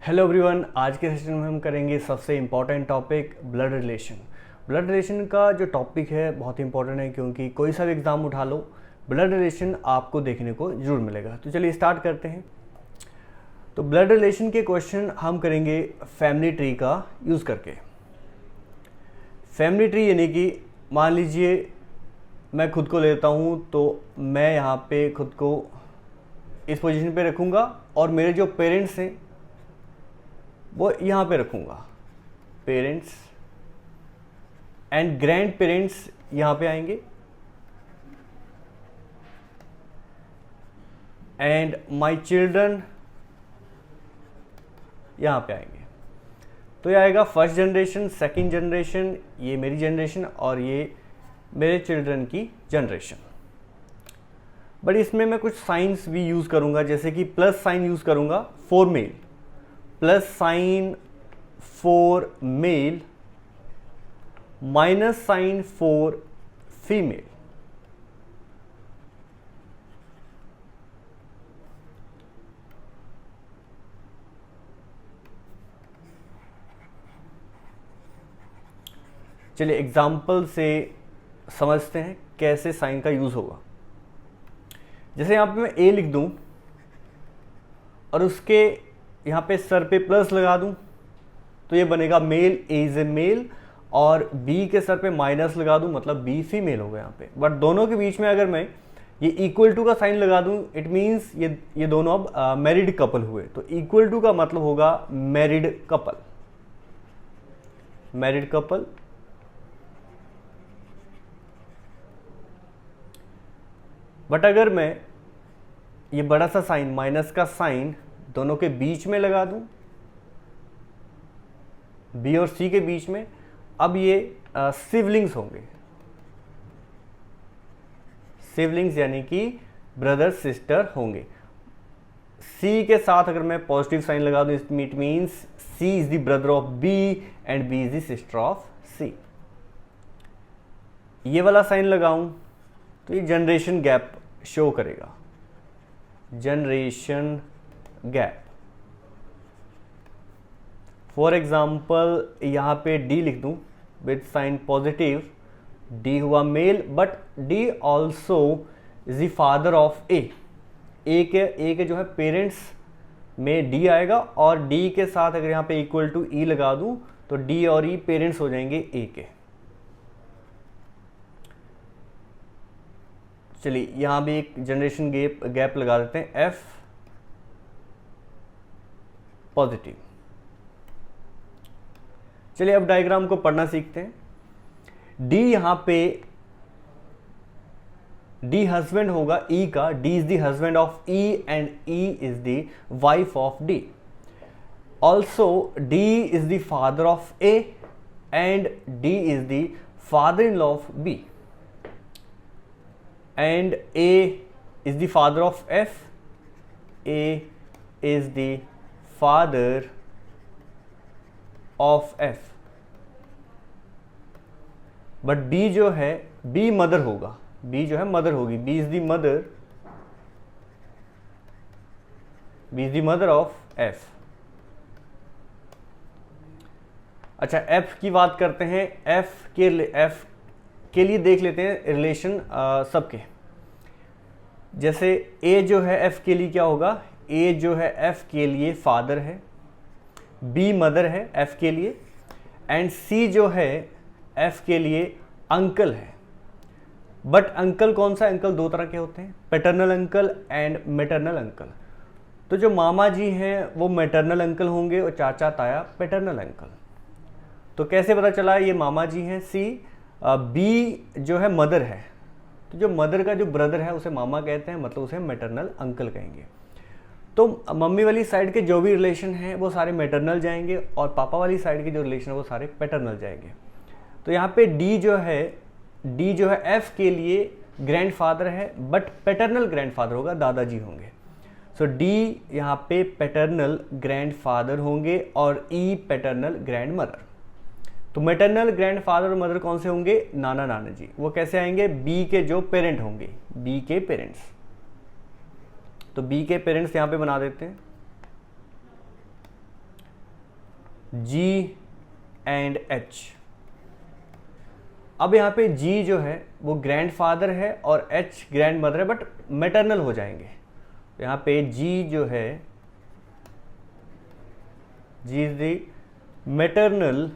Hello everyone, आज के session में हम करेंगे सबसे important topic blood relation. Blood relation का जो टॉपिक है बहुत इंपॉर्टेंट है क्योंकि कोई सा भी एग्ज़ाम उठा लो ब्लड रिलेशन आपको देखने को जरूर मिलेगा। तो चलिए स्टार्ट करते हैं। तो ब्लड रिलेशन के क्वेश्चन हम करेंगे फैमिली ट्री का यूज़ करके। फैमिली ट्री यानी कि मान लीजिए मैं खुद को लेता हूँ तो मैं यहाँ पे खुद को इस पोजीशन पे रखूँगा और मेरे जो पेरेंट्स हैं वो यहाँ पे रखूँगा। पेरेंट्स एंड ग्रैंड पेरेंट्स यहाँ पे आएंगे एंड माय चिल्ड्रन यहाँ पे आएंगे। तो ये आएगा फर्स्ट जनरेशन, सेकंड जनरेशन, ये मेरी जनरेशन और ये मेरे चिल्ड्रन की जनरेशन। बट इसमें मैं कुछ साइंस भी यूज़ करूँगा, जैसे कि प्लस साइन यूज़ करूँगा for male, plus sign for male, minus sign for female. चलिए एग्जाम्पल से समझते हैं कैसे साइन का यूज़ होगा। जैसे यहाँ पे मैं ए लिख दूँ और उसके यहाँ पे सर पे प्लस लगा दूँ तो ये बनेगा male, A is A male, और बी के सर पे माइनस लगा दूँ मतलब बी फीमेल होगा यहाँ पे। बट दोनों के बीच में अगर मैं ये इक्वल टू का साइन लगा दूँ इट मीन्स ये दोनों अब मैरिड कपल हुए। तो इक्वल टू का मतलब होगा married couple, married couple. But अगर मैं ये बड़ा सा साइन माइनस का साइन दोनों के बीच में लगा दूं, बी और सी के बीच में, अब ये सिवलिंग्स होंगे। सिवलिंग्स यानी कि ब्रदर सिस्टर होंगे। सी के साथ अगर मैं पॉजिटिव साइन लगा दूं it means C is the brother of B and B is the sister of C. ये वाला साइन लगाऊं तो ये जनरेशन गैप शो करेगा, जनरेशन गैप। फॉर एग्जाम्पल यहाँ पे डी लिख दूँ विथ साइन पॉजिटिव, डी हुआ male but D also is the father of A. A के जो है पेरेंट्स में डी आएगा और डी के साथ अगर यहाँ पे इक्वल टू ई लगा दूँ तो डी और ई पेरेंट्स हो जाएंगे ए के। चलिए यहाँ भी एक जनरेशन गैप लगा देते हैं, एफ पॉजिटिव। चलिए अब डायग्राम को पढ़ना सीखते हैं। डी यहाँ पे डी हस्बैंड होगा ई का, D is the husband of E and E is the wife of D. Also D is the father of A and D is the father in law of B and A is the father of F, A is the father of F, but B जो है B mother होगा, B जो है mother होगी, B is the mother, B is the mother of F। अच्छा F की बात करते हैं। F के लिए देख लेते हैं रिलेशन सबके। जैसे A जो है F के लिए क्या होगा, A जो है F के लिए फादर है, B मदर है F के लिए, एंड C जो है F के लिए अंकल है। बट अंकल कौन सा, अंकल दो तरह के होते हैं, paternal uncle and maternal uncle. तो जो मामा जी हैं वो मैटरनल अंकल होंगे और चाचा ताया पैटर्नल अंकल। तो कैसे पता चला ये मामा जी हैं। C बी जो है मदर है, तो जो मदर का जो ब्रदर है उसे मामा कहते हैं, मतलब उसे मैटरनल अंकल कहेंगे। तो मम्मी वाली साइड के जो भी रिलेशन हैं वो सारे मैटरनल जाएंगे और पापा वाली साइड के जो रिलेशन है वो सारे पैटर्नल जाएंगे। तो यहाँ पे डी जो है एफ के लिए ग्रैंड फादर है बट पैटर्नल ग्रैंड फादर होगा, दादाजी होंगे। सो डी यहाँ पे पैटर्नल ग्रैंड फादर होंगे और ई पैटर्नल ग्रैंड मदर। तो मैटरनल ग्रैंडफादर और मदर कौन से होंगे, नाना नाना जी। वो कैसे आएंगे, बी के जो पेरेंट होंगे, बी के पेरेंट्स। तो बी के पेरेंट्स यहां पे बना देते हैं। G and H। अब यहाँ पे G जो है वो ग्रैंडफादर है और H ग्रैंड मदर है, बट मैटरनल हो जाएंगे। तो यहाँ पे G जो है, G is the maternal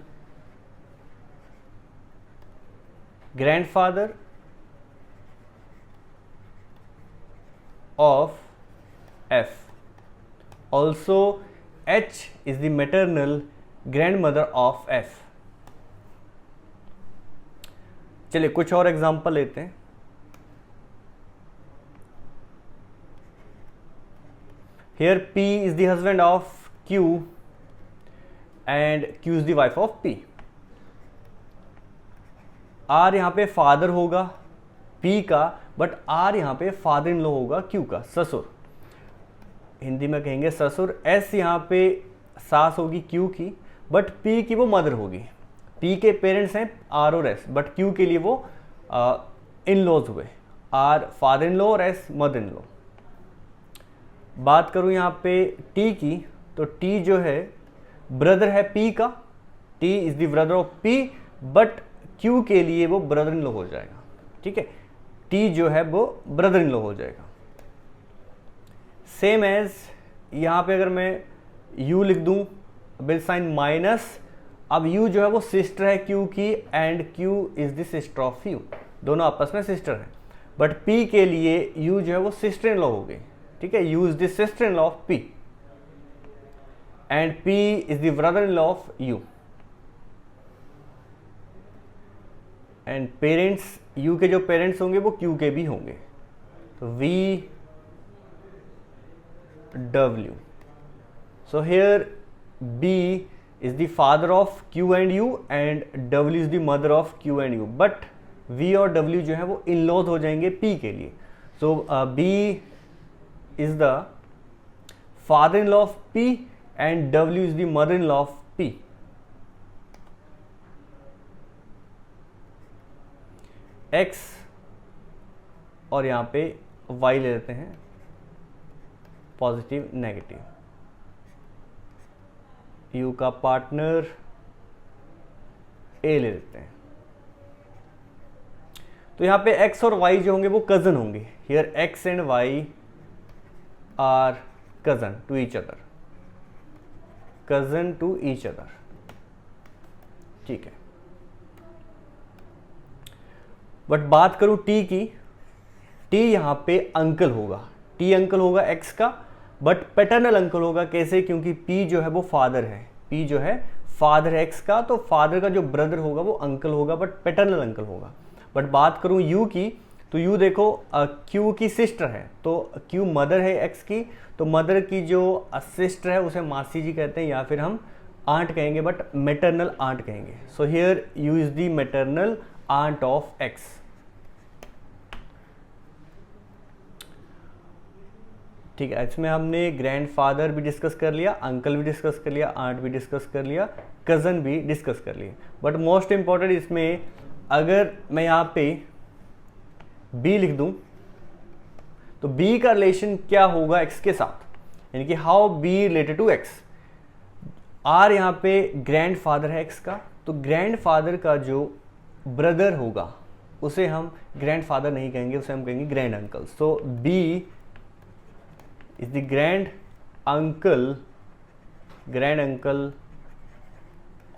grandfather of F. Also H is the maternal grandmother of F. चलिए कुछ और एग्जांपल लेते हैं। Here P is the husband of Q and Q is the wife of P. R यहाँ पे father होगा P का, but R यहाँ पे फादर इन लॉ होगा Q का, ससुर। हिंदी में कहेंगे ससुर। S यहाँ पे सास होगी Q की, बट P की वो मदर होगी। P के पेरेंट्स हैं R और S, बट Q के लिए वो इन लॉज हुए, R फादर इन लॉ और S मदर इन लॉ। बात करूँ यहाँ पे T की, तो T जो है ब्रदर है P का, T is the brother of P, but Q के लिए वो ब्रदर इन लॉ हो जाएगा। ठीक है, T जो है वो ब्रदर इन लॉ हो जाएगा। सेम एज यहाँ पे अगर मैं U लिख दूँ विद साइन माइनस, अब U जो है वो सिस्टर है Q की and Q is the sister of U, दोनों आपस में सिस्टर हैं। बट P के लिए U जो है वो सिस्टर इन लॉ हो गई। ठीक है, U is the sister in law of P and P is the brother in law of U। And parents, U के जो पेरेंट्स होंगे वो Q के भी होंगे। तो V W, so here B is the father of Q and U and W is the mother of Q and U, but V और W जो है वो इन लॉज हो जाएंगे P के लिए। so B is the father in law of P and W is the mother in law of P। X और यहाँ पे Y ले लेते हैं, पॉजिटिव नेगेटिव। U का पार्टनर A ले लेते हैं। तो यहाँ पे X और Y जो होंगे वो कजन होंगे। Here X and Y are cousin to each other, cousin to each other. ठीक है, बट बात करूं T की, T यहाँ पे अंकल होगा, T अंकल होगा X का, बट पैटर्नल अंकल होगा। कैसे? क्योंकि P जो है वो फादर है, P जो है फादर है X का, तो फादर का जो ब्रदर होगा वो अंकल होगा, बट पैटर्नल अंकल होगा। बट बात करूं U की, तो U देखो Q की सिस्टर है, तो Q मदर है X की, तो मदर की जो सिस्टर है उसे मासी जी कहते हैं, या फिर हम आंट कहेंगे, बट मैटरनल आंट कहेंगे। So here U is the maternal aunt of X। ठीक है, इसमें हमने ग्रैंडफादर भी डिस्कस कर लिया, अंकल भी डिस्कस कर लिया, आंट भी डिस्कस कर लिया, कज़न भी डिस्कस कर लिया। बट मोस्ट इंपॉर्टेंट इसमें, अगर मैं यहाँ पे B लिख दूं तो B का रिलेशन क्या होगा X के साथ, यानी कि how B related to X। R यहाँ पे ग्रैंडफादर है X का, तो ग्रैंडफादर का जो ब्रदर होगा उसे हम ग्रैंडफादर नहीं कहेंगे, उसे हम कहेंगे grand uncle. So B is the grand uncle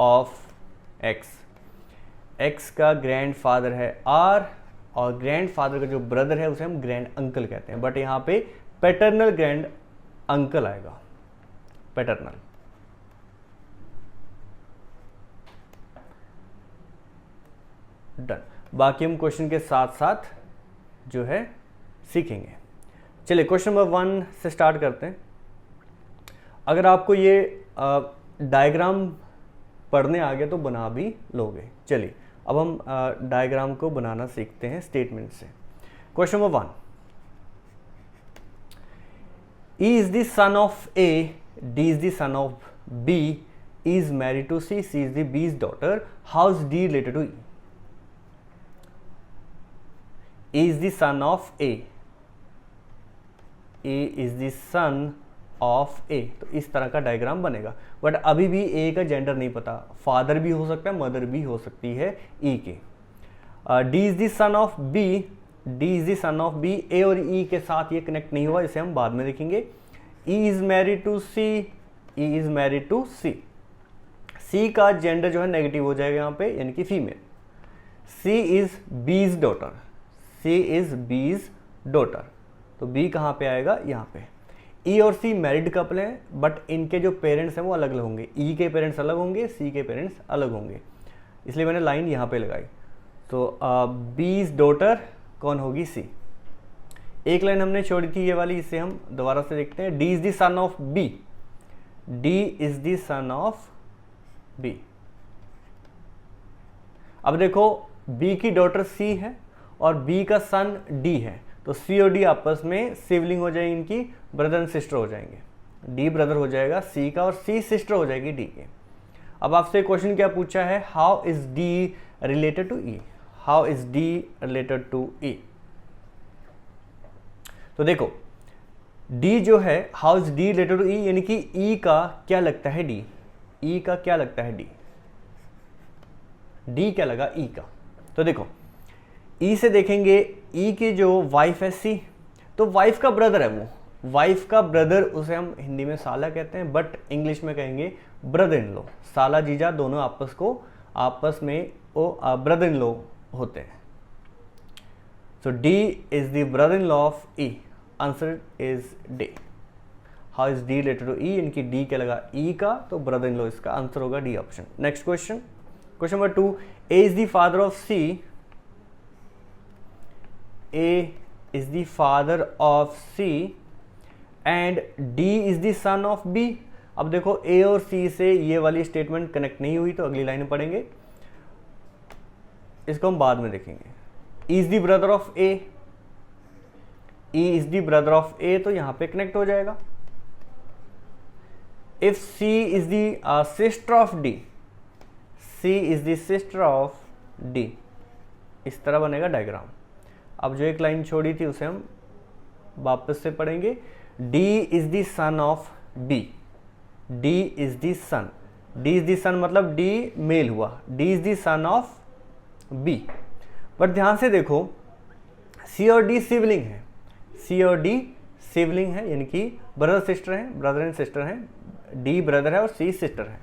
of X। X का ग्रैंडफादर है R, और ग्रैंडफादर का जो ब्रदर है उसे हम ग्रैंड अंकल कहते हैं, बट यहाँ पे पैटर्नल ग्रैंड अंकल आएगा, पैटर्नल। डन। बाकी हम क्वेश्चन के साथ साथ जो है सीखेंगे। चलिए क्वेश्चन नंबर 1 से स्टार्ट करते हैं। अगर आपको ये डायग्राम पढ़ने आ गया तो बना भी लोगे। चलिए अब हम डायग्राम को बनाना सीखते हैं स्टेटमेंट से। Question number 1, E is the son of A, D is the son of B, E is married to C, C is the B's daughter. How is D related to E? E is the son of A. A is the son of A, तो इस तरह का diagram बनेगा। But अभी भी ए का gender नहीं पता, फादर भी हो सकता है, मदर भी हो सकती है ई के। D is the son of B, D is the son of B, A और ई के साथ ये कनेक्ट नहीं हुआ, इसे हम बाद में देखेंगे। E is married to C, E is married to C, C का जेंडर जो है नेगेटिव हो जाएगा यहाँ पे, यानी कि female. C is B's daughter, C is B's daughter, तो बी कहाँ पे आएगा, यहाँ पे। ई और सी मैरिड कपल हैं, बट इनके जो पेरेंट्स हैं वो अलग अलग होंगे, ई के पेरेंट्स अलग होंगे, सी के पेरेंट्स अलग होंगे, इसलिए मैंने लाइन यहाँ पे लगाई। तो बीज डॉटर कौन होगी, सी। एक लाइन हमने छोड़ी थी ये वाली, इसे हम दोबारा से देखते हैं। D is the son of B, D is the son of B. अब देखो बी की डॉटर सी है और बी का सन डी है, तो सी और डी आपस में सिबलिंग हो जाएगी, इनकी ब्रदर एंड सिस्टर हो जाएंगे। डी ब्रदर हो जाएगा सी का और सी सिस्टर हो जाएगी डी के। अब आपसे क्वेश्चन क्या पूछा है, how is D related to E, how is D related to E. तो देखो डी जो है, how is D related to E, यानी कि ई का क्या लगता है डी, ई का क्या लगता है डी, डी क्या लगा ई का। तो देखो ई से देखेंगे, ई की जो वाइफ है सी, तो वाइफ का ब्रदर है वो, वाइफ का ब्रदर, उसे हम हिंदी में साला कहते हैं, बट इंग्लिश में कहेंगे ब्रदर इन लॉ। साला जीजा दोनों आपस में वो ब्रदर इन लॉ होते हैं। So D is the brother in law of E, answer is D. How is D related to E, इनकी डी क्या लगा ई का, तो ब्रदर इन लॉ, इसका आंसर होगा D option. Next question, question number 2, A is the father of C, A is the father of C and D is the son of B. अब देखो ए और सी से ये वाली स्टेटमेंट कनेक्ट नहीं हुई, तो अगली लाइन में पढ़ेंगे, इसको हम बाद में देखेंगे। E is the brother of A, E is the brother of A, तो यहां पे कनेक्ट हो जाएगा। If C is the sister of D, C is the sister of D, इस तरह बनेगा डायग्राम। अब जो एक लाइन छोड़ी थी उसे हम वापस से पढ़ेंगे। D is the son of B, D is the son, D is the son मतलब डी मेल हुआ, D is the son of B. But ध्यान से देखो सी और डी सिबलिंग है, सी और डी सिबलिंग है, यानी कि ब्रदर सिस्टर हैं, ब्रदर एंड सिस्टर हैं, डी ब्रदर है और सी सिस्टर है।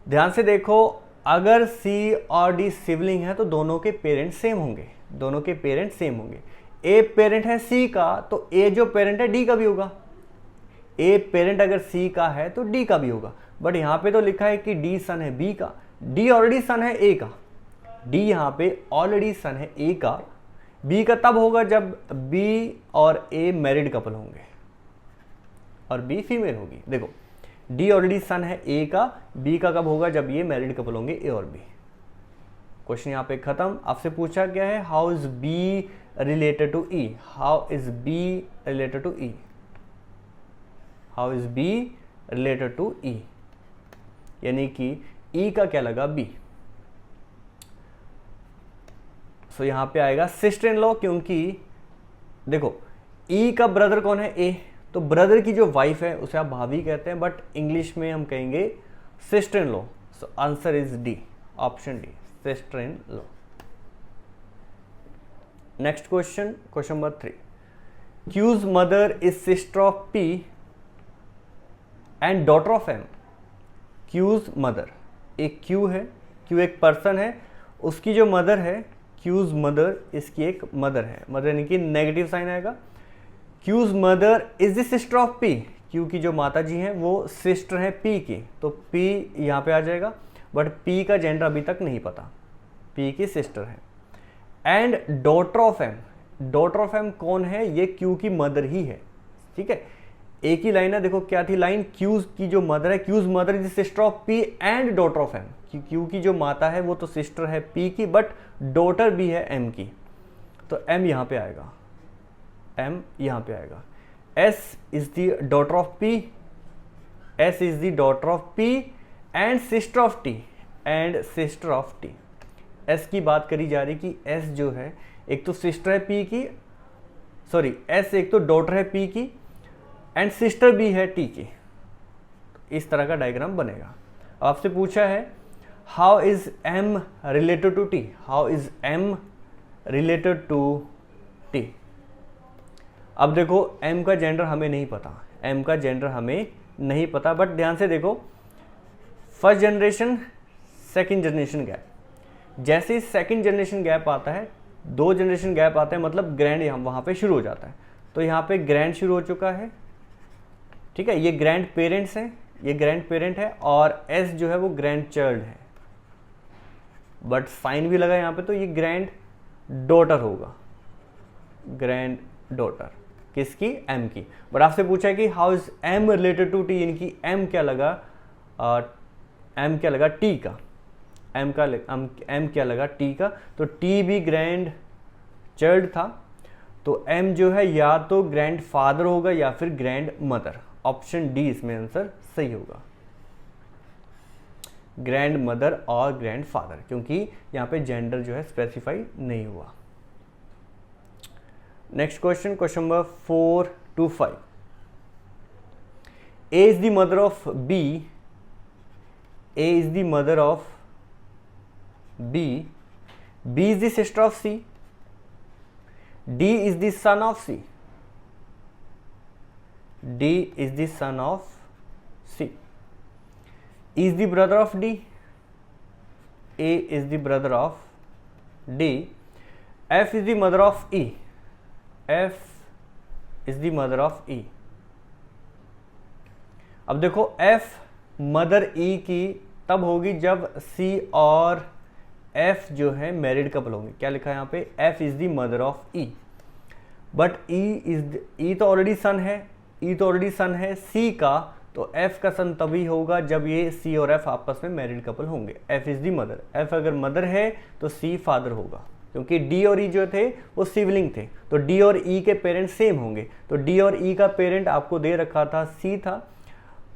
ध्यान से देखो अगर सी और डी सिबलिंग है तो दोनों के पेरेंट्स सेम होंगे, दोनों के पेरेंट्स सेम होंगे। ए पेरेंट है सी का, तो ए जो पेरेंट है डी का भी होगा, ए पेरेंट अगर सी का है तो डी का भी होगा। बट यहाँ पे तो लिखा है कि डी सन है बी का, डी ऑलरेडी सन है ए का, डी यहाँ पे ऑलरेडी सन है ए का, बी का तब होगा जब बी और ए मैरिड कपल होंगे और बी फीमेल होगी। देखो डी ऑलरेडी सन है ए का, बी का कब होगा जब ये मैरिड कपल होंगे ए और बी। क्वेश्चन यहाँ पे खत्म। आपसे पूछा गया है how is B related to E, how is B related to E, how is B related to E, यानी कि ई का क्या लगा बी। सो यहाँ पे आएगा सिस्टर इन लॉ, क्योंकि देखो ई का ब्रदर कौन है ए, तो ब्रदर की जो वाइफ है उसे आप भाभी कहते हैं, बट इंग्लिश में हम कहेंगे sister in law. So answer is D, option D, sister in law. Next question, question number 3, Q's mother is sister of P and daughter of M. Q's mother, एक क्यू है, Q एक person है, उसकी जो mother है Q's mother, इसकी एक mother है, मदर यानी कि नेगेटिव साइन आएगा। Q's mother is the sister of P, Q की जो माता जी हैं वो सिस्टर है पी की, तो पी यहाँ पे आ जाएगा, बट पी का जेंडर अभी तक नहीं पता, पी की सिस्टर है। And daughter of M, daughter of M कौन है, ये क्यू की मदर ही है, ठीक है। एक ही लाइन है, देखो क्या थी लाइन, क्यूज की जो मदर है, Q's mother is sister of P and daughter of M, Q की जो माता है वो तो सिस्टर है पी की, बट डॉटर भी है एम की, तो एम यहाँ पे आएगा, एम यहाँ पे आएगा। S is the daughter of P, S is the daughter of P and sister of T, and sister of T. S की बात करी जा रही कि एस जो है एक तो सिस्टर है पी की, सॉरी एस एक तो डॉटर है पी की, एंड सिस्टर भी है टी की। इस तरह का डायग्राम बनेगा। आपसे पूछा है how is M related to T, how is M related to T. अब देखो m का जेंडर हमें नहीं पता, m का जेंडर हमें नहीं पता, बट ध्यान से देखो first generation second generation gap, जैसे ही सेकंड जनरेशन गैप आता है, 2 जनरेशन गैप आते हैं, मतलब ग्रैंड यहाँ वहाँ पे शुरू हो जाता है। तो यहाँ पे ग्रैंड शुरू हो चुका है, ठीक है, ये ग्रैंड पेरेंट्स हैं, ये ग्रैंड पेरेंट है, और s जो है वो ग्रैंड चाइल्ड है, बट साइन भी लगा यहाँ पे, तो ये ग्रैंड डॉटर होगा, ग्रैंड डॉटर किसकी, m की। बट आपसे पूछा है कि how is m related to t, यानी कि m क्या लगा, m क्या लगा t का, m क्या लगा t का, तो t भी ग्रैंड चाइल्ड था, तो m जो है या तो ग्रैंड फादर होगा या फिर ग्रैंड मदर। ऑप्शन डी इसमें आंसर सही होगा, ग्रैंड मदर और ग्रैंड फादर, क्योंकि यहाँ पे जेंडर जो है स्पेसिफाई नहीं हुआ। Next question, question number 4 to 5। A is the mother of B, A is the mother of B, B is the sister of C, D is the son of C, D is the son of C, E is the brother of D, A is the brother of D, F is the mother of E, F is the mother of E। अब देखो F mother E की तब होगी जब C और F जो है married couple होंगे। क्या लिखा है यहाँ पे, F is the mother of E, but E तो ऑलरेडी सन है, E तो ऑलरेडी सन है C का, तो F का सन तभी होगा जब ये C और F आपस में मैरिड कपल होंगे। F is the mother, F अगर मदर है तो C फादर होगा, क्योंकि D और E जो थे वो सिबलिंग थे, तो D और E के पेरेंट सेम होंगे, तो D और E का पेरेंट आपको दे रखा था C था,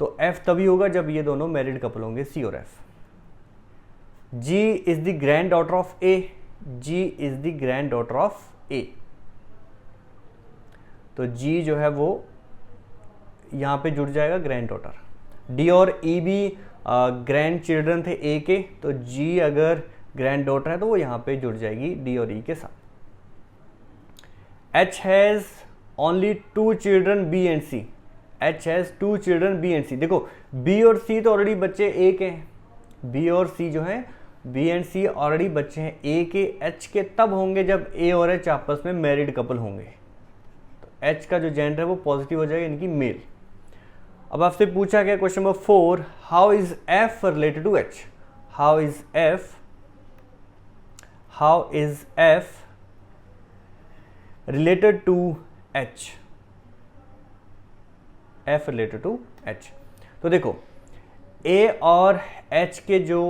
तो F तभी होगा जब ये दोनों मैरिड कपल होंगे, C और F। G is the grand daughter of A, G is the grand daughter of A, तो G जो है वो यहाँ पे जुड़ जाएगा ग्रैंड डॉटर। D और E भी ग्रैंड चिल्ड्रन थे A के, तो G अगर ग्रैंड डॉटर है तो वो यहाँ पे जुड़ जाएगी D और E के साथ। H has only 2 children B and C, H has 2 children B and C। देखो B और C तो ऑलरेडी बच्चे A के हैं, B और C जो है B एंड C ऑलरेडी बच्चे हैं A के, H के तब होंगे जब A और H आपस में मैरिड कपल होंगे, तो H का जो जेंडर है वो पॉजिटिव हो जाएगा, यानी कि मेल। अब आपसे पूछा गया question number 4, how is F related to H, how is F related to H, F related to H। तो देखो A और H के जो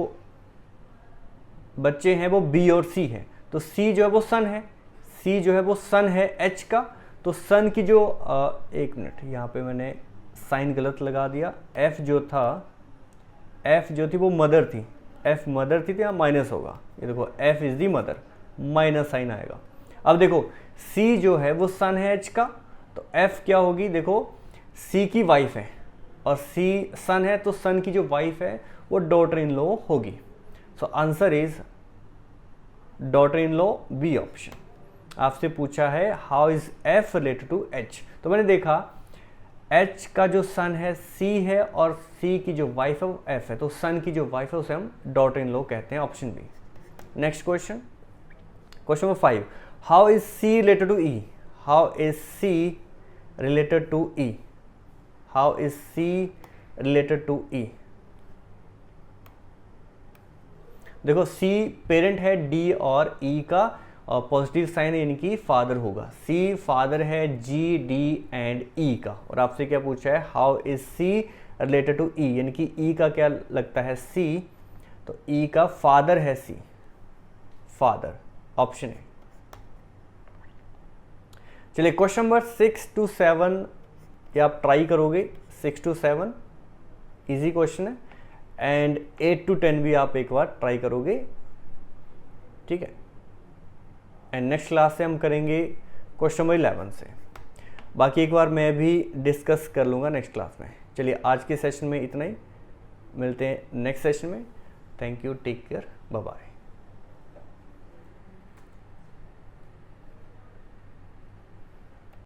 बच्चे हैं वो B और C है, तो C जो है वो सन है, C जो है वो सन है H का, तो सन की जो एक मिनट यहाँ पे मैंने साइन गलत लगा दिया, F जो थी वो मदर थी, F मदर थी तो यहाँ माइनस होगा, ये देखो F is the mother, minus sign आएगा। अब देखो C जो है वो सन है H का, तो F क्या होगी, देखो C की वाइफ है और C सन है, तो सन की जो वाइफ है वो डॉटर इन लॉ होगी। So answer is daughter in law, B option. आपसे पूछा है how is F related to H, तो मैंने देखा H का जो सन है C है और C की जो वाइफ है वो F है, तो सन की जो वाइफ है उसे हम डॉटर इन लॉ कहते हैं, option B. Next question, question number 5, how is C related to E, how is C related to E, how is C related to E। देखो C पेरेंट है D और E का, और positive sign यानी कि father होगा, C father है G, D and E का, और आपसे क्या पूछा है how is C related to E, यानी कि E का क्या लगता है C, तो E का फादर है C, फादर, ऑप्शन है। चलिए क्वेश्चन नंबर 6 to 7 ये आप ट्राई करोगे, 6 to 7 इजी क्वेश्चन है, एंड 8 to 10 भी आप एक बार ट्राई करोगे, ठीक है। एंड नेक्स्ट क्लास से हम करेंगे क्वेश्चन नंबर 11 से। बाकी एक बार मैं भी डिस्कस कर लूँगा नेक्स्ट क्लास में। चलिए आज के सेशन में इतना ही, मिलते हैं नेक्स्ट सेशन में। Thank you, take care, bye bye.